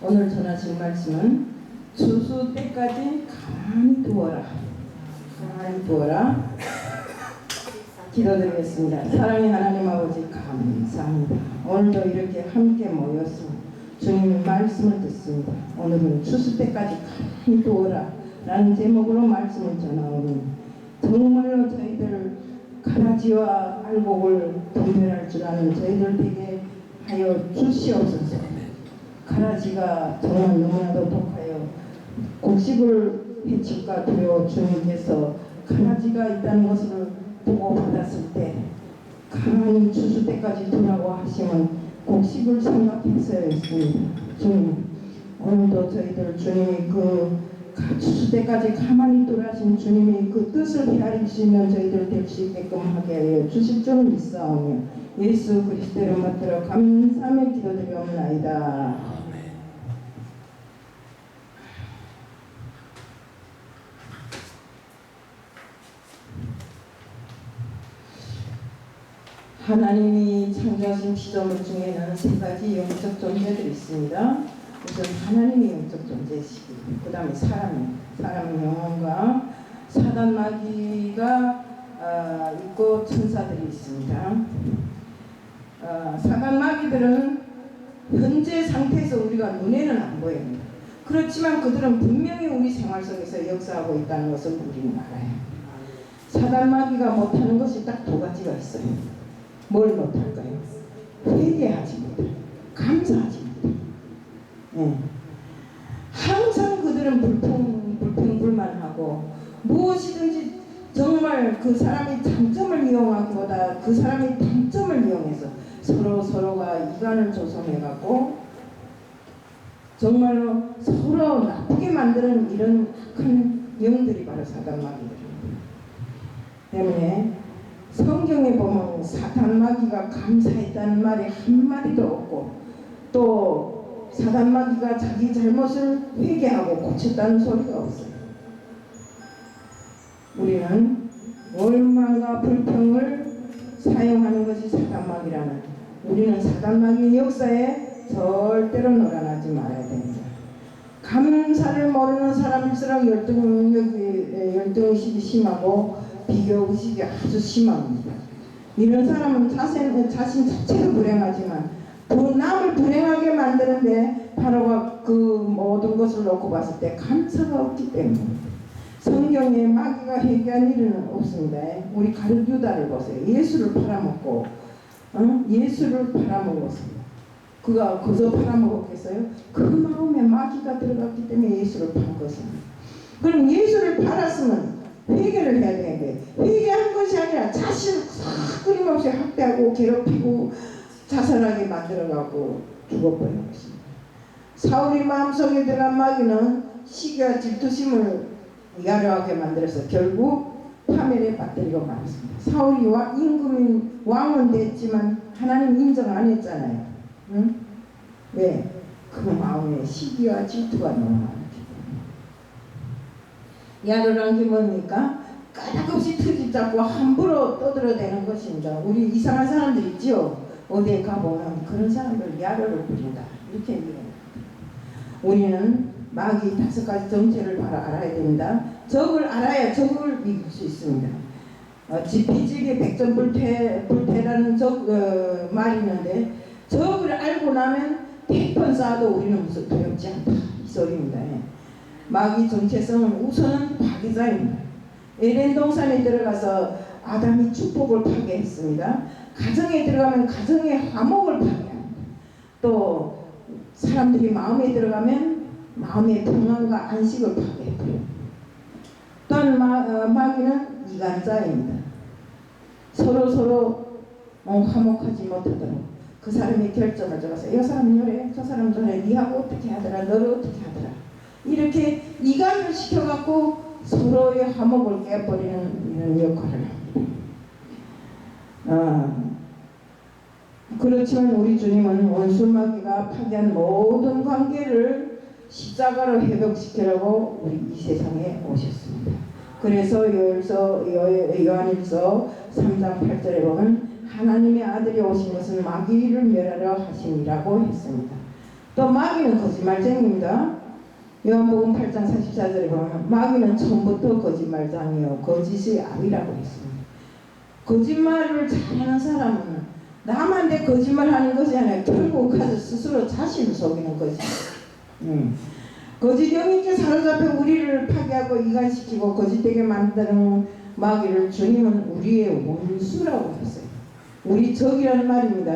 오늘 전하실 말씀은 추수 때까지 가만히 두어라. 가만히 두어라. 기도드리겠습니다. 사랑의 하나님 아버지 감사합니다. 오늘도 이렇게 함께 모여서 주님의 말씀을 듣습니다. 오늘은 추수 때까지 가만히 두어라 라는 제목으로 말씀을 전하오니 정말로 저희들 가라지와 알곡을 분별할 줄 아는 저희들 되게 하여 주시옵소서. 가라지가 정말 너무나도 독하여 곡식을 해칠까 두려워 주님께서 가라지가 있다는 것을 보고 받았을 때 가만히 추수 때까지 두라고 하시면 곡식을 생각했어야했습니다. 주님, 오늘도 저희들 주님이 그 추수 때까지 가만히 두라신 주님이 그 뜻을 헤아릴 수 있는 저희들 될 수 있게끔 하게 하여 주실 줄 믿사오며 예수 그리스도를 받들어 감사하며 기도드리옵나이다. 하나님이 창조하신 피조물 중에는 세 가지 영적 존재들이 있습니다. 우선 하나님이 영적 존재시고 그 다음에 사람의 영혼과 사단 마귀가 있고 천사들이 있습니다. 사단 마귀들은 현재 상태에서 우리가 눈에는 안 보입니다. 그렇지만 그들은 분명히 우리 생활 속에서 역사하고 있다는 것을 우리는 알아요. 사단 마귀가 못하는 것이 딱 두 가지가 있어요. 뭘 못할까요? 회개하지 못해, 감사하지 못해. 예. 항상 그들은 불평불만하고 무엇이든지 정말 그 사람의 장점을 이용하기보다 그 사람의 단점을 이용해서 서로가 이간을 조성해갖고 정말로 서로 나쁘게 만드는 이런 큰 영들이 바로 사단 마귀들입니다. 때문에 성경에 보면 사단 마귀가 감사했다는 말이 한마디도 없고 또 사단 마귀가 자기 잘못을 회개하고 고쳤다는 소리가 없어요. 우리는 원망과 불평을 사용하는 것이 사단 마귀라는 우리는 사단 마귀의 역사에 절대로 놀아나지 말아야 됩니다. 감사를 모르는 사람일수록 열등의식이 심하고 비교의식이 아주 심합니다. 이런 사람은 자신 자체도 불행하지만 남을 불행하게 만드는데 바로 그 모든 것을 놓고 봤을 때 감사가 없기 때문입니다. 성경에 마귀가 회개한 일은 없습니다. 우리 가룟 유다를 보세요. 예수를 팔아먹고 예수를 팔아먹었습니다. 그가 거저 팔아먹었겠어요? 그 마음에 마귀가 들어갔기 때문에 예수를 판 것입니다. 그럼 예수를 팔았으면 회개를 해야 되는데 회개한 것이 아니라 자신을 끊임없이 학대하고 괴롭히고 자살하게 만들어가고 죽어버린 것입니다. 사울이 마음속에 들어간 마귀는 시기와 질투심을 야로하게 만들어서 결국 파멸에 빠뜨리고 말았습니다. 사울이 임금인 왕은 됐지만 하나님 인정 안 했잖아요. 응? 왜? 그 마음에 시기와 질투가 너무 많았기 때문에. 야로란 게 뭡니까? 까닭없이 트집 잡고 함부로 떠들어대는 것입니다. 우리 이상한 사람들 있죠? 어디에 가보면 그런 사람들 야로를 부린다. 이렇게 얘기합니다. 우리는 마귀 5가지 정체를 바로 알아야 됩니다. 적을 알아야 적을 이길 수 있습니다. 지피지게 백전불태라는 말이 있는데 적을 알고 나면 100번 쌓아도 우리는 무슨 두렵지 않다. 이 소리입니다. 마귀 정체성은 우선은 파괴자입니다. 에덴 동산에 들어가서 아담이 축복을 파괴했습니다. 가정에 들어가면 가정의 화목을 파괴합니다. 또 사람들이 마음에 들어가면 마음의 평안과 안식을 파괴해버려요. 또한 마귀는 이간자입니다. 서로 화목하지 못하도록 그 사람의 결정을 적어서 이 사람은 이래 저 사람은 저래 니하고 어떻게 하더라 너를 어떻게 하더라 이렇게 이간을 시켜갖고 서로의 화목을 깨버리는 이런 역할을 합니다. 그렇지만 우리 주님은 원수 마귀가 파괴한 모든 관계를 십자가로 회복시키려고 우리 이 세상에 오셨습니다. 그래서 요한일서 3장 8절에 보면 하나님의 아들이 오신 것은 마귀를 멸하려 하심이라고 했습니다. 또 마귀는 거짓말쟁이입니다. 요한복음 8장 44절에 보면 마귀는 처음부터 거짓말장이요 거짓의 아비라고 했습니다. 거짓말을 잘하는 사람은 남한테 거짓말하는 것이 아니라 결국 가서 스스로 자신을 속이는 거지. 거짓 영이께 사로잡혀 우리를 파괴하고 이간시키고 거짓되게 만드는 마귀를 주님은 우리의 원수라고 했어요. 우리 적이라는 말입니다.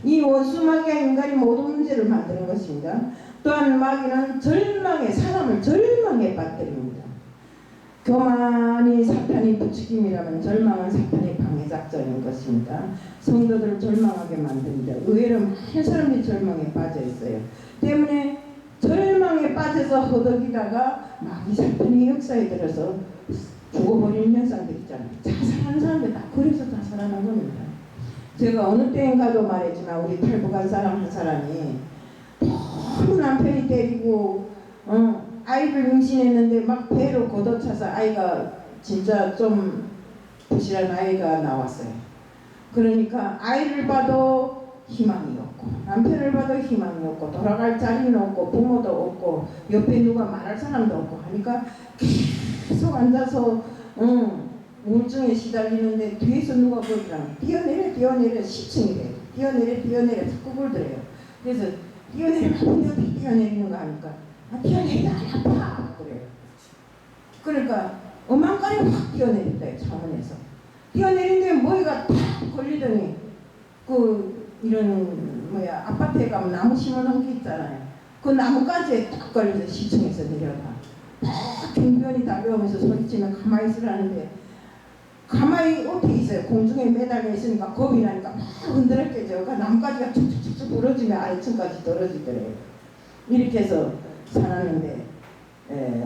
이 원수 마귀가 인간이 모든 문제를 만드는 것입니다. 또한 마귀는 사람을 절망에 빠뜨립니다. 교만이 사탄의 부추김이라면 절망은 사탄의 방해작전인 것입니다. 성도들을 절망하게 만듭니다. 의외로 많은 사람들이 절망에 빠져 있어요. 때문에 절망에 빠져서 허덕이다가 마귀 사탄의 역사에 들어서 죽어버리는 현상들 있잖아요. 자살하는 사람들 다 그래서 자살하는 겁니다. 제가 어느 때인가도 말했지만 우리 탈북한 사람 한 사람이 너무 남편이 때리고 아이를 임신했는데 막 배로 걷어차서 아이가 진짜 좀 부실한 아이가 나왔어요. 그러니까 아이를 봐도 희망이 없고 남편을 봐도 희망이 없고 돌아갈 자리는 없고 부모도 없고 옆에 누가 말할 사람도 없고 하니까 계속 앉아서 우울증에 시달리는데 뒤에서 누가 그러더라고요. 뛰어내려 10층이래. 뛰어내려 자꾸 그러더래요. 그래서 뛰어내리면 어디 뛰어내리는 거 하니까 뛰어내리다 안 아파 그래요. 그러니까 어망간에 확 뛰어내린다 차원에서 뛰어내린데 머리가 탁 걸리더니 이런 아파트에 가면 나무 심어놓은 게 있잖아요. 그 나무가지에 딱 걸려서 10층에서 내려가 딱 경비원이 달려오면서 소리치면 가만히 있으라는데 가만히 어떻게 있어요. 공중에 매달려 있으니까 겁이 나니까 막 흔들었겠죠. 그러니까 나뭇가지가 쭉쭉쭉 부러지면 아래층까지 떨어지더래요. 이렇게 해서 살았는데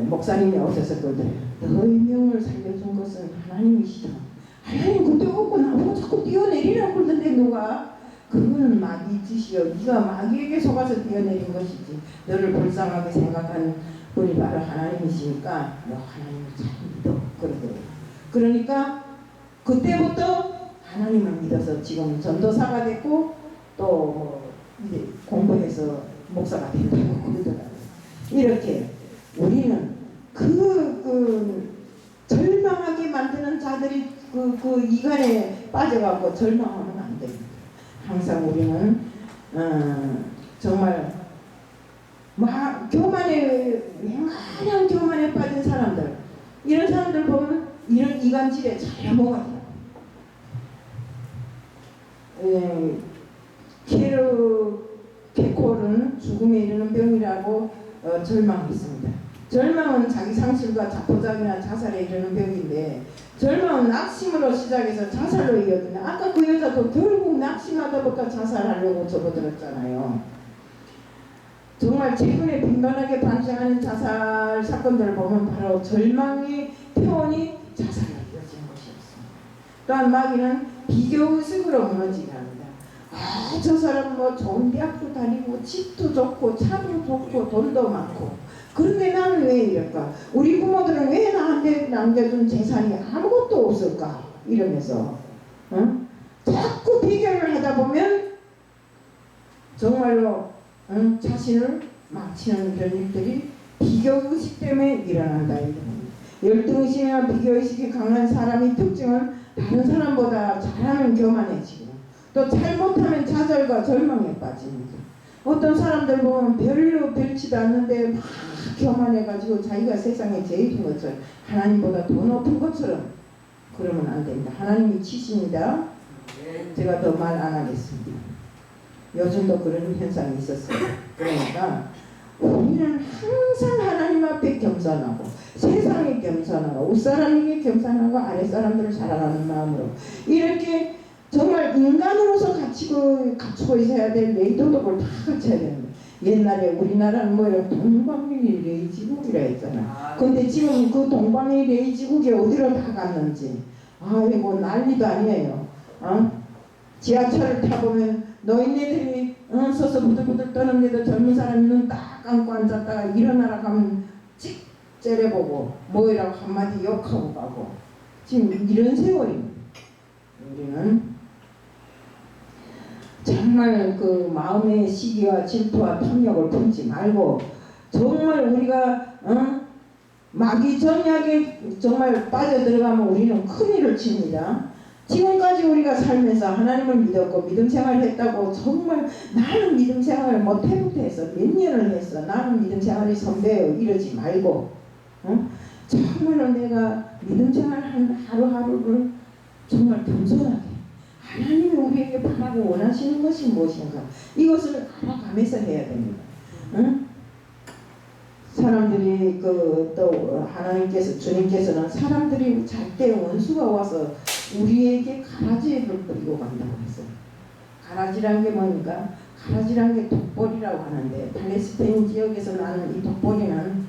목사님이 오셔서 그러더래요. 너의 명을 살려준 것은 하나님이시다. 하나님 그때 없고 나보고 자꾸 뛰어내리라고 그러던데 누가 그거는 마귀 짓이요. 네가 마귀에게 속아서 뛰어내린 것이지. 너를 불쌍하게 생각하는 분이 바로 하나님이시니까 너 하나님을 잘 믿어 그러더래요. 그러니까 그때부터 하나님을 믿어서 지금 전도사가 됐고 또 이제 공부해서 목사가 된다고 그러더라고요. 이렇게 우리는 절망하게 만드는 자들이 그 이간에 빠져가고 절망하면 안 됩니다. 항상 우리는 정말 맹한한 교만에 빠진 사람들 이런 사람들 보면 이런 이간질에 잘 넘어가더라고요. 개콜은 죽음에 이르는 병이라고 절망했습니다. 절망은 자기 상실과 자포자기나 자살에 이르는 병인데 절망은 낙심으로 시작해서 자살로 이어지는 아까 그 여자도 결국 낙심하다 보니까 자살하려고 접어들었잖아요. 정말 최근에 빈번하게 발생하는 자살 사건들을 보면 바로 절망의 표현이 자살로 이어진 것이었습니다. 또한 마귀는 비교의식으로 무너지게 합니다. 저 사람 좋은 대학도 다니고 집도 좋고 차도 좋고 돈도 많고 그런데 나는 왜 이럴까? 우리 부모들은 왜 나한테 남겨준 재산이 아무것도 없을까? 이러면서 자꾸 비교를 하다 보면 정말로 자신을 망치는 그런 일들이 비교의식 때문에 일어난다. 열등의식이나 비교의식이 강한 사람의 특징은 다른 사람보다 잘하면 교만해지고 또 잘못하면 좌절과 절망에 빠집니다. 어떤 사람들 보면 별로 별치도 않는데 막 교만해가지고 자기가 세상에 제일인 것처럼 하나님보다 더 높은 것처럼 그러면 안 됩니다. 하나님이 치십니다. 제가 더 말 안 하겠습니다. 요즘도 그런 현상이 있었어요. 그러니까 우리는 항상 하나님 앞에 겸손하고 세상에 겸손하고 윗사람에게 겸손하고 아랫사람들을 사랑하는 마음으로 이렇게 정말 인간으로서 갖추고 있어야 될 레이도덕을 다 갖춰야 됩니다. 옛날에 우리나라는 이런 동방의 레이지국이라 했잖아. 근데 지금 그 동방의 레이지국이 어디로 다 갔는지 아이고 난리도 아니에요. 지하철을 타보면 노인네들이 서서 부들부들 떠는데도 젊은 사람이 눈 딱 감고 앉았다가 일어나라 가면 찍 째려보고 뭐이라고 한마디 욕하고 가고 지금 이런 세월입니다. 우리는 정말 그 마음의 시기와 질투와 탐욕을 품지 말고 정말 우리가 마귀 전략에 정말 빠져들어가면 우리는 큰일을 칩니다. 지금까지 우리가 살면서 하나님을 믿었고 믿음 생활을 했다고 정말 나는 믿음 생활을 못해서 몇 년을 했어. 나는 믿음 생활이 선배요. 이러지 말고 정말로 내가 믿음 생활하는 하루하루를 정말 겸손하게 하나님이 우리에게 바라고 원하시는 것이 무엇인가 이것을 알아가면서 해야 됩니다. 사람들이 또 하나님께서 주님께서는 사람들이 잘 때 원수가 와서 우리에게 가라지를 뿌리고 간다고 했어요. 가라지란 게 뭡니까? 가라지란 게 독보리라고 하는데 팔레스타인 지역에서 나는 이 독보리는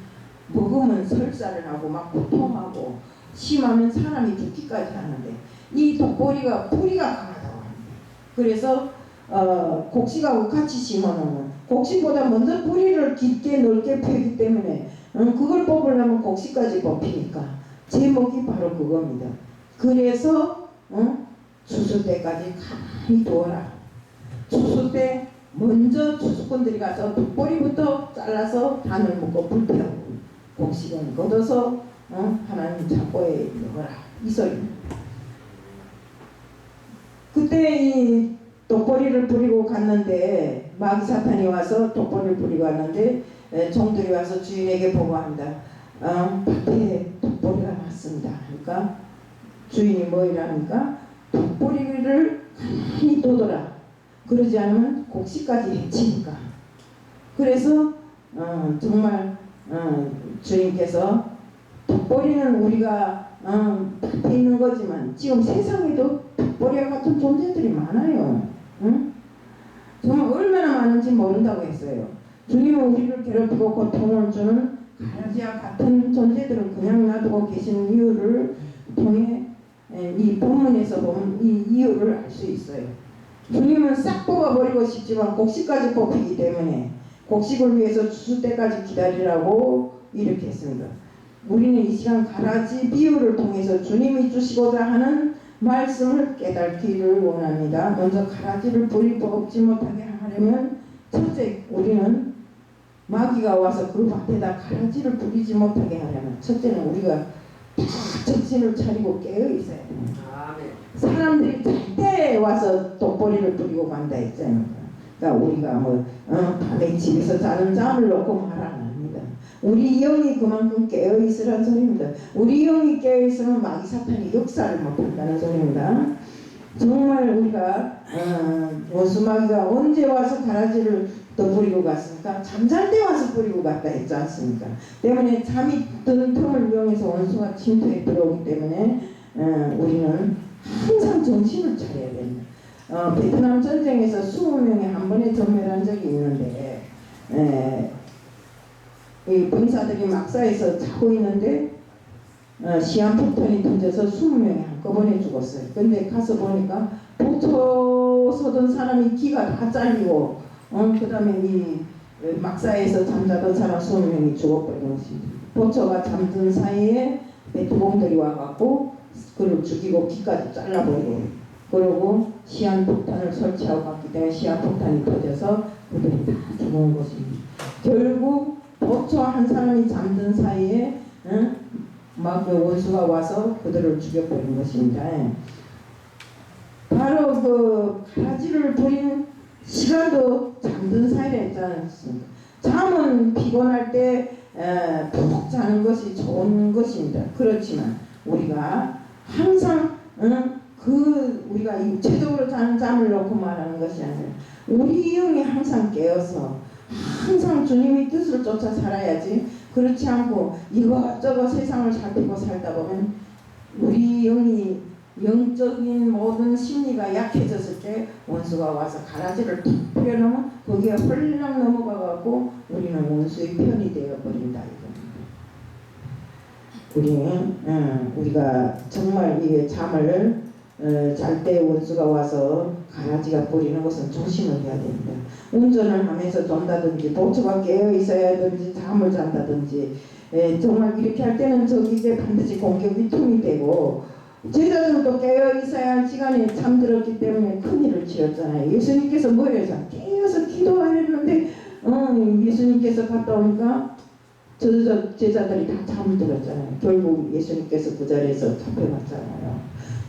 먹으면 설사를 하고 막 고통하고 심하면 사람이 죽기까지 하는데 이 독보리가 뿌리가 강하다고 합니다. 그래서 곡식하고 같이 심어놓으면 곡식보다 먼저 뿌리를 깊게 넓게 펴기 때문에 그걸 뽑으려면 곡식까지 뽑히니까 제목이 바로 그겁니다. 그래서 추수 때까지 가만히 두어라. 추수 때 먼저 추수꾼들이 가서 독보리부터 잘라서 단을 묶고 불 태우고 곡식은 걷어서 하나님 창고에 넣어라 이 소리입니다. 그때 이 독보리를 뿌리고 갔는데 마귀 사탄이 와서 독보리를 뿌리고 갔는데 종들이 와서 주인에게 보고합니다. 밭에 독보리가 났습니다. 그러니까 주인이 뭐이랍니까? 독보리를 가만히 둬둬라. 그러지 않으면 곡식까지 해치니까. 그래서 정말 주인께서 독보리는 우리가 밭에 있는 거지만 지금 세상에도 독보리와 같은 존재들이 많아요. 정말 얼마나 많은지 모른다고 했어요. 주님은 우리를 괴롭히고 고통을 주는 가라지와 같은 존재들을 그냥 놔두고 계시는 이유를 통해 이 본문에서 보면 이 이유를 알 수 있어요. 주님은 싹 뽑아버리고 싶지만 곡식까지 뽑히기 때문에 곡식을 위해서 추수 때까지 기다리라고 이렇게 했습니다. 우리는 이 시간 가라지 비유를 통해서 주님이 주시고자 하는 말씀을 깨닫기를 원합니다. 먼저 가라지를 뿌리 뽑지 못하게 하려면 첫째 우리는 마귀가 와서 그 밭에다 가라지를 뿌리지 못하게 하려면 첫째는 우리가 다 정신을 차리고 깨어 있어야 됩니다. 사람들이 절대 와서 독보리를 뿌리고 간다 했잖아요. 그러니까 우리가 밤에 집에서 자는 잠을 놓고 말 안 합니다. 우리 영이 그만큼 깨어 있으란 소리입니다. 우리 영이 깨어 있으면 마귀 사탄이 역사를 못한다는 소리입니다. 정말 우리가 원수 마귀가 언제 와서 가라지를 또 뿌리고 갔습니까? 잠잘 때 와서 뿌리고 갔다 했지 않습니까? 때문에 잠이 드는 틈을 이용해서 원수가 침투해 들어오기 때문에 우리는 항상 정신을 차려야 됩니다. 베트남 전쟁에서 20명이 한 번에 전멸한 적이 있는데 이 병사들이 막사에서 자고 있는데 시한폭탄이 던져서 20명이 한꺼번에 죽었어요. 근데 가서 보니까 보초 서던 사람이 기가 다 잘리고 그 다음에 이 막사에서 잠자던 사람 20명이 죽어버린 것입니다. 보초가 잠든 사이에 베트공들이 와갖고 그를 죽이고 기까지 잘라버리고 그러고 시한폭탄을 설치하고 갔기 때문에 시한폭탄이 터져서 그들이 다 죽은 것입니다. 결국 보초 한 사람이 잠든 사이에 막 그 원수가 와서 그들을 죽여버린 것입니다. 바로 그 가라지를 뿌리는 시간도 잠든 사이에 있지 않습니까? 잠은 피곤할 때 푹 자는 것이 좋은 것입니다. 그렇지만 우리가 항상 우리가 육체적으로 자는 잠을 놓고 말하는 것이 아니라 우리 영이 항상 깨어서 항상 주님의 뜻을 쫓아 살아야지. 그렇지 않고 이것저것 세상을 살피고 살다 보면 우리 영이 영적인 모든 심리가 약해졌을 때 원수가 와서 가라지를 툭 뿌려놓으면 거기에 홀랑 넘어가고 우리는 원수의 편이 되어버린다 이겁니다. 우리가 정말 이 잠을 잘 때 원수가 와서 가라지가 뿌리는 것은 조심을 해야 됩니다. 운전을 하면서 존다든지 보초가 깨어 있어야 하든지 잠을 잔다든지 정말 이렇게 할 때는 저기에 반드시 공격이 틈이 되고 제자들도 깨어 있어야 할 시간에 잠들었기 때문에 큰일을 치렀잖아요. 예수님께서 뭐 해서 깨어서 기도하였는데 예수님께서 갔다 오니까 제자들이 다 잠들었잖아요. 결국 예수님께서 그 자리에서 잡혀갔잖아요.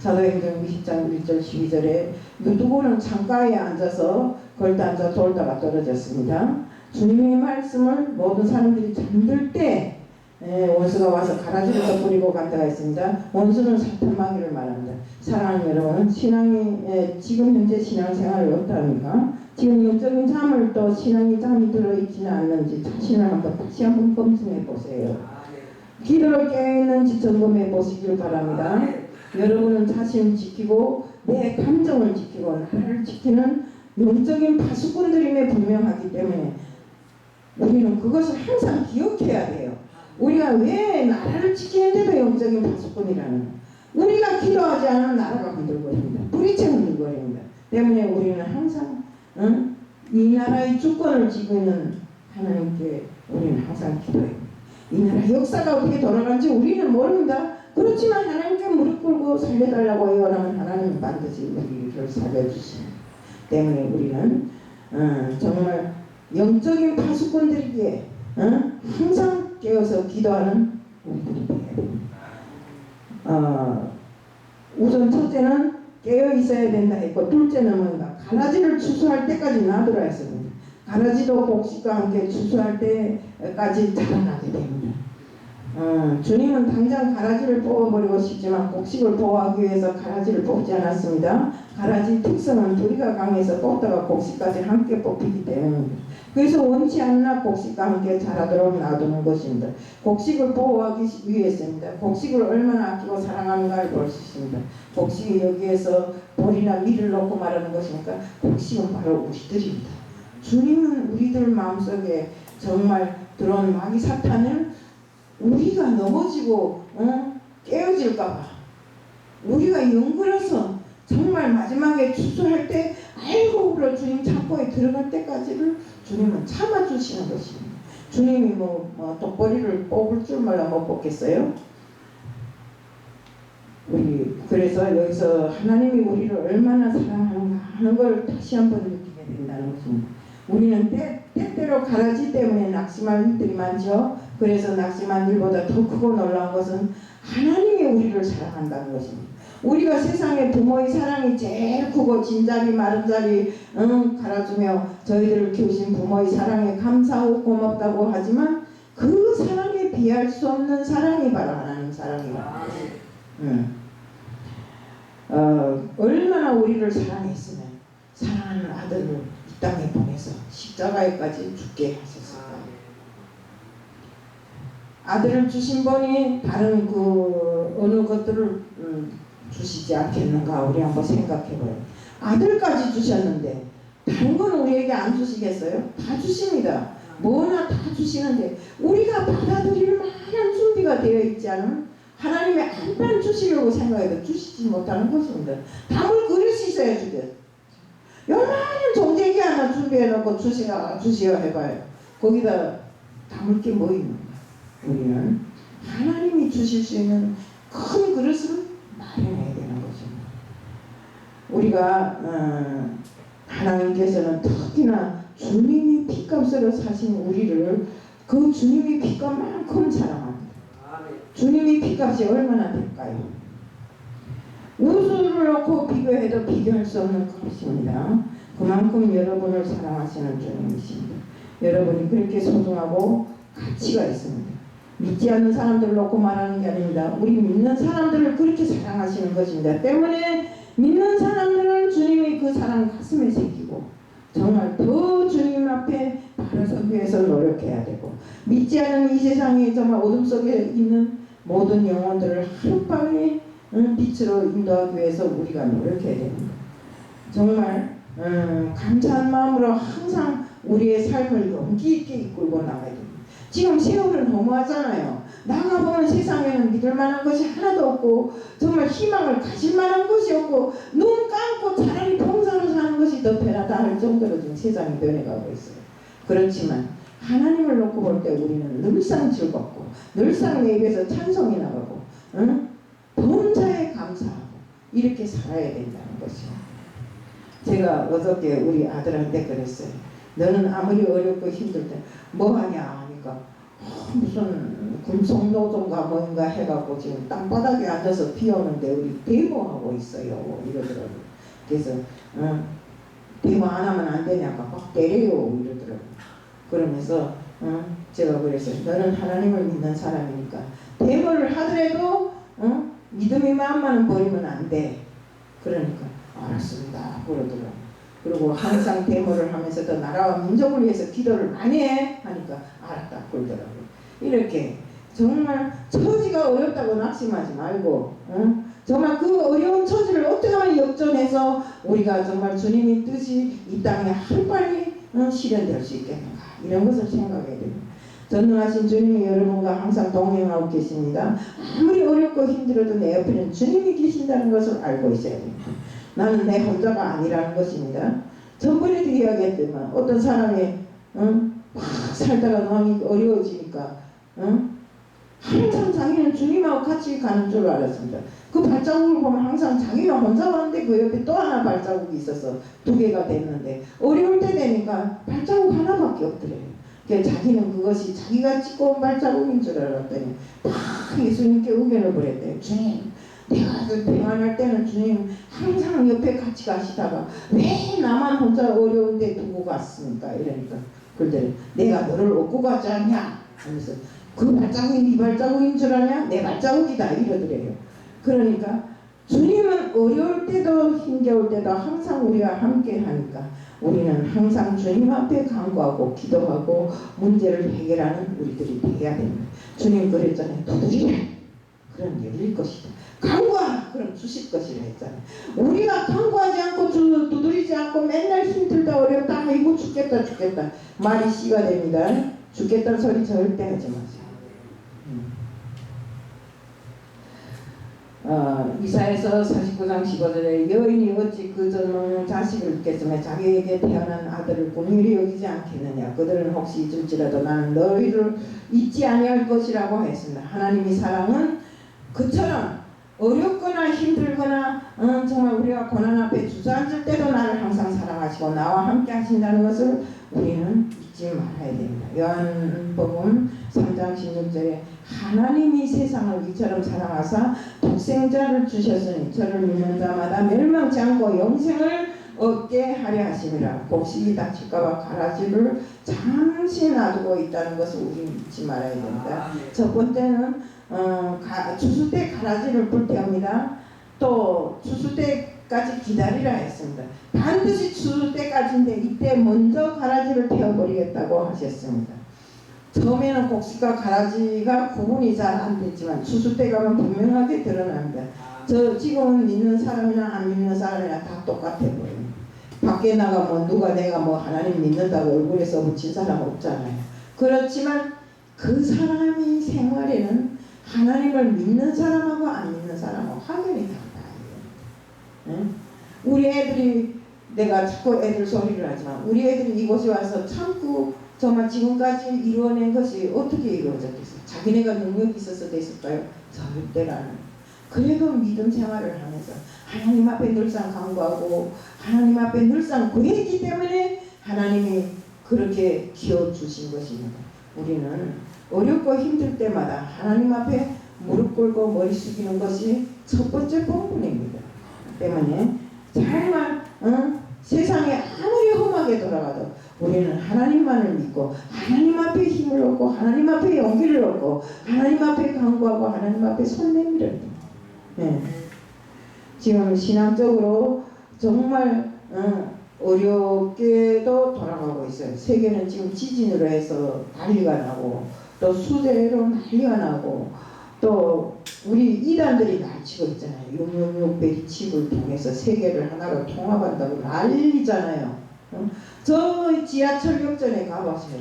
사도행전 20장 1절 12절에 누구는 창가에 앉아서 걸다 앉아 돌다가 떨어졌습니다. 주님의 말씀을 모든 사람들이 잠들 때 원수가 와서 가라지를 덮으리고 갔다가 했습니다. 원수는 사탄 마귀를 말합니다. 사랑하는 여러분, 지금 현재 신앙생활을 어떠합니까? 지금 영적인 잠을 또 신앙의 잠이 들어있지는 않는지 자신을 다시 한번 검증해 보세요. 기도를 깨어있는지 점검해 보시길 바랍니다. 여러분은 자신을 지키고 내 감정을 지키고 나를 지키는 영적인 파수꾼들임에 분명하기 때문에 우리는 그것을 항상 기억해야 돼요. 우리가 왜 나라를 지키는데도 영적인 파수꾼이라는, 우리가 기도하지 않으면 나라가 흔들거립니다. 뿌리채 흔들거립니다. 때문에 우리는 항상 이 나라의 주권을 쥐고 있는 하나님께 우리는 항상 기도해요. 이 나라 역사가 어떻게 돌아가는지 우리는 모릅니다. 그렇지만 하나님께 무릎 꿇고 살려달라고 애원하면 하나님은 반드시 우리를 살려주십니다. 때문에 우리는 정말 영적인 파수꾼들에게 항상 깨어서 기도하는 우리들이 되어야 됩니다. 우선 첫째는 깨어 있어야 된다 했고, 둘째는 뭔가 가라지를 추수할 때까지 놔두라 했습니다. 가라지도 곡식과 함께 추수할 때까지 자라나게 됩니다. 주님은 당장 가라지를 뽑아버리고 싶지만 곡식을 보호하기 위해서 가라지를 뽑지 않았습니다. 가라지 특성은 뿌리가 강해서 뽑다가 곡식까지 함께 뽑히기 때문입니다. 그래서 원치 않나 곡식과 함께 자라도록 놔두는 것입니다. 곡식을 보호하기 위해서입니다. 곡식을 얼마나 아끼고 사랑하는가를 볼 수 있습니다. 곡식이 여기에서 볼이나 밀을 넣고 말하는 것이니까 곡식은 바로 우리들입니다. 주님은 우리들 마음속에 정말 들어온 마귀 사탄을 우리가 넘어지고 깨어질까봐 우리가 연구해서 정말 마지막에 추수할 때 아이고 그러 주님 창고에 들어갈 때까지를 주님은 참아주시는 것입니다. 주님이 독보리를 뽑을 줄 몰라 못 뽑겠어요? 그래서 여기서 하나님이 우리를 얼마나 사랑하는가 하는 걸 다시 한번 느끼게 된다는 것입니다. 우리는 때때로 가라지 때문에 낙심할 일들이 많죠. 그래서 낙심한 일보다 더 크고 놀라운 것은 하나님이 우리를 사랑한다는 것입니다. 우리가 세상에 부모의 사랑이 제일 크고 진자리 마른자리 갈아주며 저희들을 키우신 부모의 사랑에 감사하고 고맙다고 하지만 그 사랑에 비할 수 없는 사랑이 바로 하나님 사랑이다. 얼마나 우리를 사랑했으면 사랑하는 아들을 이 땅에 보내서 십자가에까지 죽게 하셨을까. 아들을 주신 분이 다른 어느 것들을 주시지 않겠는가. 우리 한번 생각해봐요. 아들까지 주셨는데 다른 건 우리에게 안 주시겠어요? 다 주십니다. 뭐나 다 주시는데 우리가 받아들일 만한 준비가 되어 있지 않으면 하나님이 한판 주시려고 생각해도 주시지 못하는 것입니다. 담을 그릇이 있어야 주겠어요. 요만한 종재기 하나 준비해놓고 주시어 해봐요. 거기다 담을 게 뭐 있는가. 우리는 하나님이 주실 수 있는 큰 그릇을 마련해야 되는 것입니다. 우리가 하나님께서는 특히나 주님이 피값으로 사신 우리를 그 주님이 피값만큼 사랑합니다. 주님이 피값이 얼마나 될까요? 우주를 놓고 비교해도 비교할 수 없는 것입니다. 그만큼 여러분을 사랑하시는 주님이십니다. 여러분이 그렇게 소중하고 가치가 있습니다. 믿지 않는 사람들을 놓고 말하는 게 아닙니다. 우리 믿는 사람들을 그렇게 사랑하시는 것입니다. 때문에 믿는 사람들은 주님이 그 사랑 가슴에 새기고 정말 더 주님 앞에 바로 서기 위해서 노력해야 되고, 믿지 않는 이 세상에 정말 어둠 속에 있는 모든 영혼들을 하루빨리 빛으로 인도하기 위해서 우리가 노력해야 됩니다. 정말 감사한 마음으로 항상 우리의 삶을 용기 있게 이끌고 나가야 됩니다. 지금 세월은 너무하잖아요. 나가보면 세상에는 믿을 만한 것이 하나도 없고 정말 희망을 가질 만한 것이 없고 눈 감고 차라리 봉사로 사는 것이 더 편하다 할 정도로 지금 세상이 변해가고 있어요. 그렇지만 하나님을 놓고 볼 때 우리는 늘상 즐겁고 늘상 내 입에서 찬송이 나가고 범사에 감사하고 이렇게 살아야 된다는 것이요. 제가 어저께 우리 아들한테 그랬어요. 너는 아무리 어렵고 힘들 때 뭐하냐 하니까 무슨 금속노동가 뭔가 해갖고 지금 땅바닥에 앉아서 비 오는데 우리 데모하고 있어요 이러더라고요. 그래서 데모 안 하면 안 되냐고 막 때려요 이러더라고요. 그러면서 제가 그랬어요. 너는 하나님을 믿는 사람이니까 데모를 하더라도 믿음의 마음만은 버리면 안 돼. 그러니까 알았습니다 그러더라고요. 그리고 항상 데모를 하면서도 나라와 민족을 위해서 기도를 많이 해 하니까 알았다 그러더라고요. 이렇게 정말 처지가 어렵다고 낙심하지 말고 정말 그 어려운 처지를 어떻게 하면 역전해서 우리가 정말 주님의 뜻이 이 땅에 하루빨리 실현될 수 있겠는가 이런 것을 생각해야 됩니다. 전능하신 주님이 여러분과 항상 동행하고 계십니다. 아무리 어렵고 힘들어도 내 옆에는 주님이 계신다는 것을 알고 있어야 됩니다. 나는 내 혼자가 아니라는 것입니다. 전번에도 이야기했지만 어떤 사람이 막 살다가 마음이 어려워지니까 항상 자기는 주님하고 같이 가는 줄 알았습니다. 그 발자국을 보면 항상 자기가 혼자 왔는데 그 옆에 또 하나 발자국이 있어서 2개가 됐는데 어려울 때 되니까 발자국 하나밖에 없더래요. 그러니까 자기는 그것이 자기가 찍고 온 발자국인 줄 알았더니 막 예수님께 의견을 보냈대요. 주님 내가 평안할 때는 주님 항상 옆에 같이 가시다가 왜 나만 혼자 어려운데 두고 갔습니까? 이러니까 그러더니 내가 너를 얻고 가지 않냐 하면서 그 발자국이 네 발자국인 줄 아냐? 내 발자국이다 이러더래요. 그러니까 주님은 어려울 때도 힘겨울 때도 항상 우리와 함께 하니까 우리는 항상 주님 앞에 간구하고 기도하고 문제를 해결하는 우리들이 되어야 됩니다. 주님 그랬잖아요. 두드리라 그럼 열릴 것이다. 간구하라 그럼 주실 것이라 했잖아요. 우리가 간구하지 않고 두드리지 않고 맨날 힘들다 어렵다 아이고 죽겠다 말이 씨가 됩니다. 죽겠다는 소리 절대 하지 마세요. 이사야서 49장 15절에 여인이 어찌 그 젖먹는 자식을 잊겠으며 자기에게 태어난 아들을 긍휼히 여기지 않겠느냐. 그들은 혹시 잊을지라도 나는 너희를 잊지 아니할 것이라고 했습니다. 하나님의 사랑은 그처럼 어렵거나 힘들거나 정말 우리가 고난 앞에 주저앉을 때도 나를 항상 사랑하시고 나와 함께 하신다는 것을 우리는 잊지 말아야 됩니다. 요한복음 3장 16절에 하나님이 세상을 이처럼 사랑하사 독생자를 주셨으니 저를 믿는 자마다 멸망치 않고 영생을 얻게 하려 하심이라. 곡식이 다칠까봐 가라지를 잠시 놔두고 있다는 것을 우리는 잊지 말아야 됩니다. 첫 번째는 추수 때 가라지를 불태웁니다. 또 추수 때까지 기다리라 했습니다. 반드시 추수 때까지인데 이때 먼저 가라지를 태워버리겠다고 하셨습니다. 처음에는 곡식과 가라지가 구분이 잘 안 됐지만 추수 때 가면 분명하게 드러납니다. 저 지금 믿는 사람이나 안 믿는 사람이나 다 똑같아 보여요. 밖에 나가면 누가 내가 뭐 하나님 믿는다고 얼굴에 써붙인 사람 없잖아요. 그렇지만 그 사람이 생활에는 하나님을 믿는 사람하고 안 믿는 사람하고 확연히 달라요. 응? 우리 애들이 내가 자꾸 애들 소리를 하지만 우리 애들이 이곳에 와서 참고 정말 지금까지 이루어낸 것이 어떻게 이루어졌겠어요? 자기네가 능력이 있어서 됐을까요? 절대라는. 그래도 믿음 생활을 하면서 하나님 앞에 늘상 간구하고 하나님 앞에 늘상 구했기 때문에 하나님이 그렇게 키워주신 것입니다. 우리는 어렵고 힘들 때마다 하나님 앞에 무릎 꿇고 머리 숙이는 것이 첫 번째 본분입니다. 때문에 정말 세상에 아무리 험하게 돌아가도 우리는 하나님만을 믿고 하나님 앞에 힘을 얻고 하나님 앞에 용기를 얻고 하나님 앞에 간구하고 하나님 앞에 손 내밀어야 돼요. 네. 지금 신앙적으로 정말 어렵게도 돌아가고 있어요. 세계는 지금 지진으로 해서 난리가 나고 또 수재로 난리가 나고 또 우리 이단들이 날치고 있잖아요. 666 베리칩을 통해서 세계를 하나로 통합한다고 난리잖아요. 저 지하철역전에 가보세요.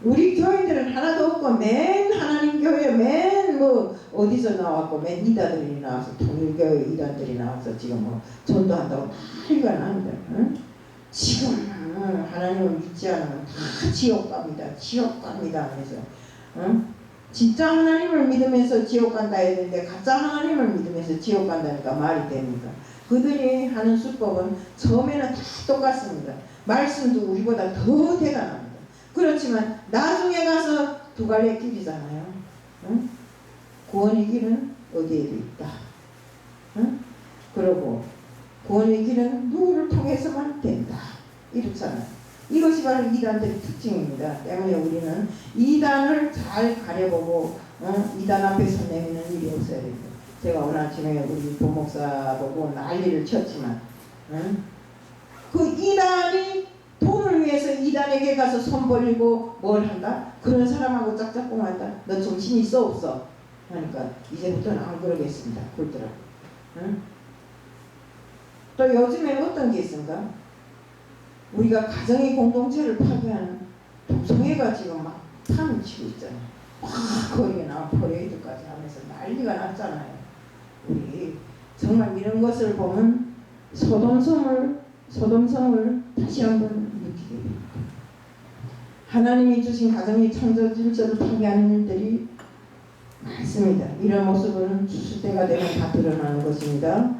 우리 교인들은 하나도 없고 맨 하나님 교회 맨 뭐 어디서 나왔고 맨 이단들이 나와서 통일교회 이단들이 나와서 지금 뭐 전도한다고 난리가 납니다. 지금 하나님을 믿지 않으면 다 지옥 갑니다. 지옥 갑니다. 그래서 진짜 하나님을 믿으면서 지옥 간다 했는데 가짜 하나님을 믿으면서 지옥 간다니까 말이 됩니까? 그들이 하는 수법은 처음에는 다 똑같습니다. 말씀도 우리보다 더 대단합니다. 그렇지만 나중에 가서 두 갈래 길이잖아요. 응? 구원의 길은 어디에도 있다. 응? 그리고 구원의 길은 누구를 통해서만 된다. 이렇잖아요. 이것이 바로 이단들의 특징입니다. 때문에 우리는 이단을 잘 가려보고 이단 앞에서 내미는 일이 없어야 됩니다. 제가 오늘 아침에 우리 부목사 보고 난리를 쳤지만 그 이단이 돈을 위해서 이단에게 가서 손 벌리고 뭘 한다? 그런 사람하고 짝짝꿍한다? 너 정신 있어 없어? 하니까 이제부터는 안 그러겠습니다. 그러더라고. 또 요즘에 어떤 게 있습니까? 우리가 가정의 공동체를 파괴하는 동성애가 지금 막 판을 치고 있잖아요. 거기에 나와 퍼레이드까지 하면서 난리가 났잖아요. 우리 정말 이런 것을 보면 소돔성을 다시 한번 느끼게 됩니다. 하나님이 주신 가정의 창조 질서를 파괴하는 일들이 많습니다. 이런 모습은 추수때가 되면 다 드러나는 것입니다.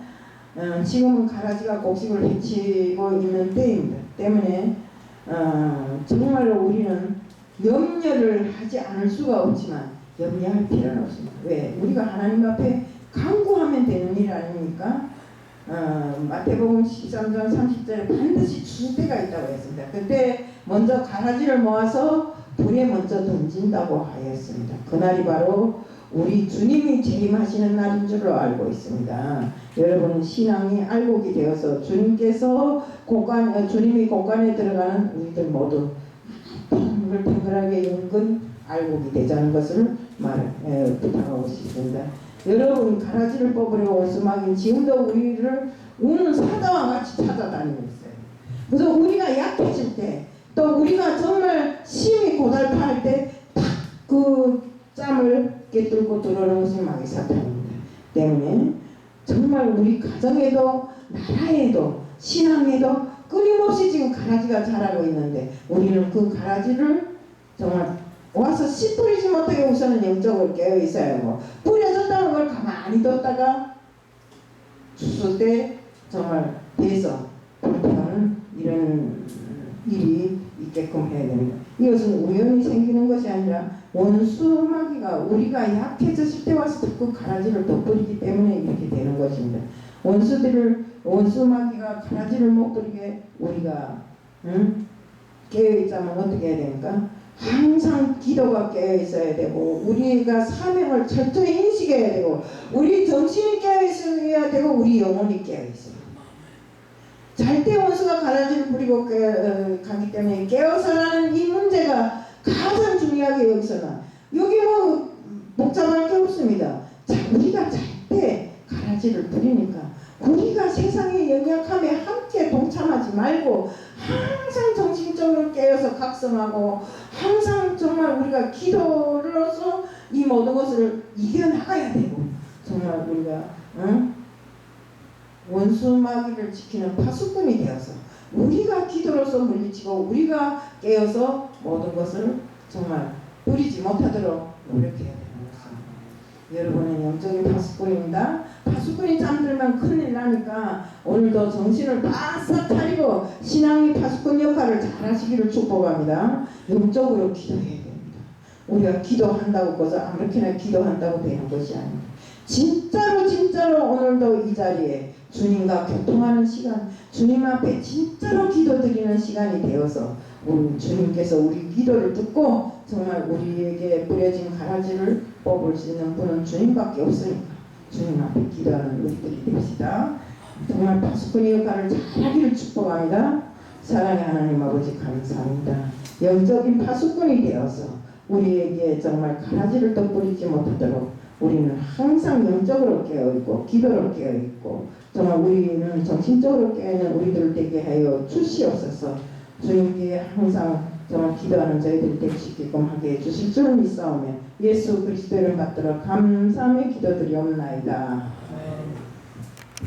지금은 가라지가 곡식을 해치고 있는 때입니다. 때문에 정말로 우리는 염려를 하지 않을 수가 없지만 염려할 필요는 없습니다. 왜? 우리가 하나님 앞에 간구하면 되는 일 아닙니까? 마태복음 13장 30절에 반드시 추수 때가 있다고 했습니다. 그때 먼저 가라지를 모아서 불에 먼저 던진다고 하였습니다. 그날이 바로 우리 주님이 재림하시는 날인 줄로 알고 있습니다. 여러분 신앙이 알곡이 되어서 주님께서 주님이 곳간에 들어가는 우리들 모두 탱글탱글하게 연근 알곡이 되자는 것을 부탁하고 싶습니다. 여러분 가라지를 뽑으려고 원수마귀는 지금도 우리를 우는 사자와 같이 찾아다니고 있어요. 그래서 우리가 약해질 때 또 우리가 정말 심히 고달파할 때 딱 그 짬을 깨뚫고 들어오는 것이 마귀 사탄입니다. 때문에 정말 우리 가정에도 나라에도 신앙에도 끊임없이 지금 가라지가 자라고 있는데 우리는 그 가라지를 정말 와서 씨 뿌리지 못하게 우선은 영적으로 깨어 있어야 하고 뿌려졌다는 걸 가만히 뒀다가 주술 때 정말 돼서 불태우는 이런 일이 있게끔 해야 됩니다. 이것은 우연히 생기는 것이 아니라 원수마귀가 우리가 약해졌을 때 와서 자꾸 가라지를 덧뿌리기 때문에 이렇게 되는 것입니다. 원수마귀가 가라지를 못 뿌리게 우리가 깨어있자면 어떻게 해야 됩니까? 항상 기도가 깨어있어야 되고 우리가 사명을 철저히 인식해야 되고 우리 정신이 깨어있어야 되고 우리 영혼이 깨어있어야 됩니다. 잘 때 원수가 가라지를 뿌리고 가기 때문에 깨어서라는 이 문제가 가장 중요하게 여기서는 여기 뭐 복잡할 게 없습니다. 자, 우리가 잘 때 가라지를 뿌리니까 우리가 세상의 연약함에 함께 동참하지 말고 항상 정신적으로 깨어서 각성하고 항상 정말 우리가 기도로서 이 모든 것을 이겨나가야 되고 정말 우리가 원수마귀를 지키는 파수꾼이 되어서 우리가 기도로서 물리치고 우리가 깨어서 모든 것을 정말 뿌리지 못하도록 노력해야 되는 것입니다. 여러분은 영적인 파수꾼입니다. 파수꾼이 잠들면 큰일 나니까 오늘도 정신을 바싹 차리고 신앙의 파수꾼 역할을 잘 하시기를 축복합니다. 영적으로 기도해야 됩니다. 우리가 기도한다고 해서 아무렇게나 기도한다고 되는 것이 아닙니다. 진짜로 오늘도 이 자리에 주님과 교통하는 시간, 주님 앞에 진짜로 기도드리는 시간이 되어서 우리 주님께서 우리 기도를 듣고 정말 우리에게 뿌려진 가라지를 뽑을 수 있는 분은 주님밖에 없으니까 주님 앞에 기도하는 우리들이 됩시다. 정말 파수꾼의 역할을 잘하기를 축복합니다. 사랑의 하나님 아버지 감사합니다. 영적인 파수꾼이 되어서 우리에게 정말 가라지를 더 뿌리지 못하도록 우리는 항상 영적으로 깨어있고 기도로 깨어있고 정말 우리는 정신적으로 깨어있는 우리들 되게 하여 주시옵소서. 주님께 항상 정말 기도하는 저희들 될 수 있게끔 하게 해주실 줄 믿사오며 예수 그리스도를 받들어 감사하며 기도드리옵나이다.